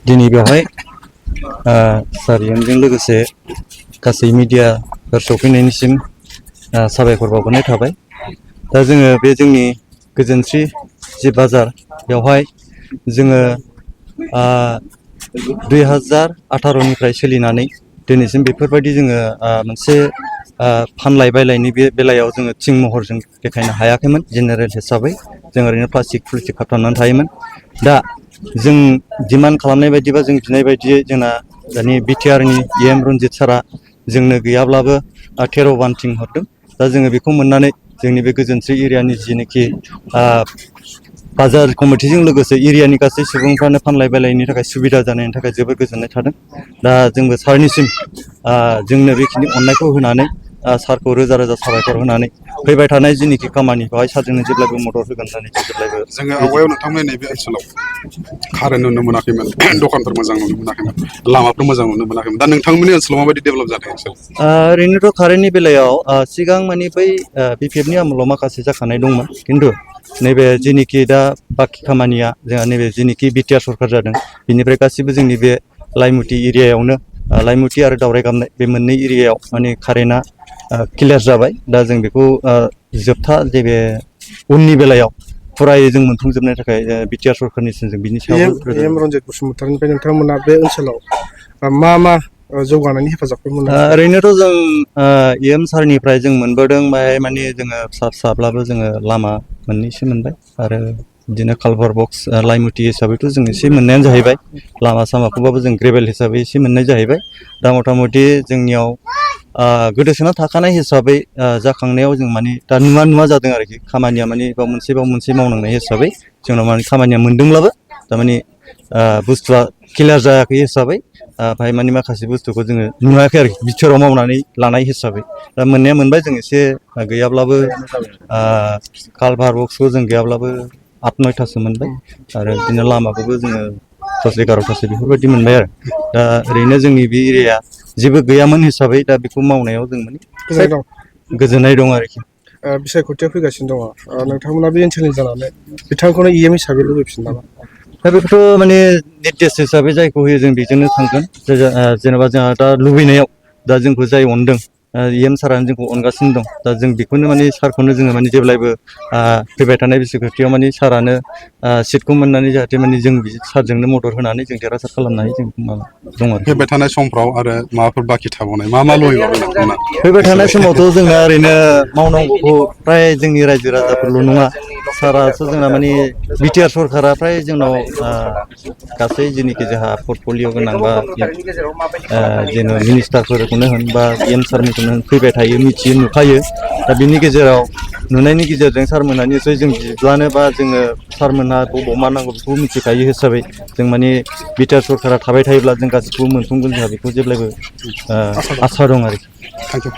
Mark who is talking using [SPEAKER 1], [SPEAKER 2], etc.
[SPEAKER 1] दिनै बेवहाय सार एमजों लोगोसे गासै मिडियाफोर सफैनायनिसिम साबायखर बावहरनाय थाबाय। दा जोङो बे जोंनि गोजोनस्रि जि बाजार बेवहाय जोङो 2018निफ्राय सोलिनानै दिनैसिम बेफोरबायदि जोङो मोनसे फानलाय बायलायनि बे बेलायाव जोङो थिं महरजों देखायनो हायाखैमोन। जेनेरेल हिसाबै जों ओरैनो प्लास्टिक खाबथानानै थायोमोन। दा जों डिमान्ड खालामनाय बायदिबा जों बिनाय बायदियै जोंना दानि बिटिआरनि एम रनजित सारा जोंनो गैयाब्लाबो 13 बान थिं हरदों। दा जोङो बेखौ मोननानै जोंनि बे गोजोनस्रि एरियानि जिनोखि बाजार कमिटिजों लोगोसे एरियानि गासै सुबुंफ्रानो फानलाय बायलायनि थाखाय सुबिदा जानायनि थाखाय जोबोद गोजोननाय थादों। दा जोंबो सारनिसिम जोंनो बेखिनि अननायखौ होनानै सारखौ रोजा रोजा साबायखर होनानै फैबाय थानाय जिनिखि खामानि बेवहाय सारजोंनो जेब्लायबो मदद होगोन होननानै जेब्लायबो
[SPEAKER 2] जोङो आवगायाव नोंथांमोननि नैबे ओनसोलाव कारेन्ट नुनो मोनाखैमोन, दखानफोर मोजां नुनो मोनाखैमोन, लामाफोर मोजां नुनो मोनाखैमोन। दा नोंथांमोननि ओनसोलाव माबायदि डेभेलप जादों ओनसोल?
[SPEAKER 1] ओरैनोथ' कारेन्टनि बेलायाव सिगां माने बै बिपिएफनि आमोलाव माखासे जाखानाय दंमोन। खिन्थु नैबे जिनिखि दा बाखि खामानिया जोंहा नैबे जिनिखि बिटिआर सरखार जादों बिनिफ्राय गासिबो जोंनि बे लाइमुथि एरियायावनो लाइमुथि आरो दावराय गामनाय बे मोननै एरियायाव माने कारेन्टआ क्लियार जाबाय। दा जों बेखौ जोबथा जे बे उननि बेलायाव फुरायै जों मोनफुंजोबनायनि थाखाय बिटिआर सरखारनिसिम जों बिनि सायावबो
[SPEAKER 2] एम रनजित बसुमतारिनिफ्राय नोंथांमोना बे ओनसोलाव मा जौगानायनि हेफाजाबखौ मोननो हाखो?
[SPEAKER 1] ओरैनोथ' जों एम सारनिफ्राय जों मोनबोदों बाहाय माने जोङो फिसा फिसाब्लाबो जोङो लामा मोननैसो मोनबाय आरो बिदिनो कालभार बक्स लाइमुथि हिसाबैथ' जों एसे मोननायानो जाहैबाय। लामा सामाखौबाबो जों ग्रेभेल हिसाबै एसे मोननाय जाहैबाय। दा मथा मथि जोंनियाव गोदोसोना थाखानाय हिसाबै जाखांनायाव जों माने दा नुवा जादों आरोखि। खामानिया माने बाव मोनसे मावनांनाय हिसाबै जोंनाव माने खामानिया मोनदोंब्लाबो थारमाने बुस्थुआ क्लियार जायाखै हिसाबै बाहाय माने माखासे बुस्थुखौ जोङो नुवाखै आरोखि बिथोराव मावनानै लानाय हिसाबै। दा मोननाया मोनबाय जों एसे गैयाब्लाबो कालभार बक्सखौ जों गैयाब्लाबो 8-9थासो मोनबाय आरो बिदिनो लामाखौबो जोङो 10-11थासो बेफोरबायदि मोनबाय आरो। दा ओरैनो जोंनि बे एरिया जेबो गैयामोन हिसाबै दा बेखौ मावनायाव जों माने गोजोननाय दं आरोखि।
[SPEAKER 2] बिसायख'थिया फैगासिनो दङ। नोंथांमोना बे ओनसोलनि जानानै बिथांखौनो एम हिसाबै लुबैफिनो नामा?
[SPEAKER 1] दा बेखौथ' माने निर्देश हिसाबै जायखौ होयो जों बेजोंनो थांगोन। जेनेबा जोंहा दा लुबैनायाव दा जोंखौ जाय अनदों एम सारानो जोंखौ अनगासिनो दं। दा जों बेखौनो माने सारखौनो जोङो माने जेब्लायबो फैबाय थानाय बिसायख'थियाव माने सारानो सिटखौ मोननानै जाहाथे माने जों सारजोंनो मदद होनानै जों देरहासार खालामनो हायो जों माबा दं आरो।
[SPEAKER 2] फैबाय थानाय समफ्राव आरो माबाफोर बाखि थाबावनाय मा लुबैबावदों नोंथांमोना
[SPEAKER 1] फैबाय थानाय
[SPEAKER 2] हिसाबै?
[SPEAKER 1] समावथ' जोंना ओरैनो मावनांगौखौ फ्राय जोंनि रायजो राजाफोरल' नङा, सारासो जोंना माने बिटिआर सरकारा फ्राय जोंनाव गासै जेनिखि जोंहा पर्टफलिय' गोनां बा जेन' मिनिस्टारफोरखौनो होन बा एम सारमोनखौनो होन फैबाय थायो, मिथियो, नुखायो। दा बिनि गेजेराव नुनायनि गेजेरजों सारमोनहा निसय जों बिब्लानो बा जोङो सारमोनहा बबाव मा नांगौ बेखौ मिथिखायो हिसाबै जों माने बिटिआर सरकारा थाबाय थायोब्ला जों गासिखौबो मोनफुंगोन जोंहा बेखौ जेब्लायबो आसा दं आरोखि।
[SPEAKER 2] Thank you.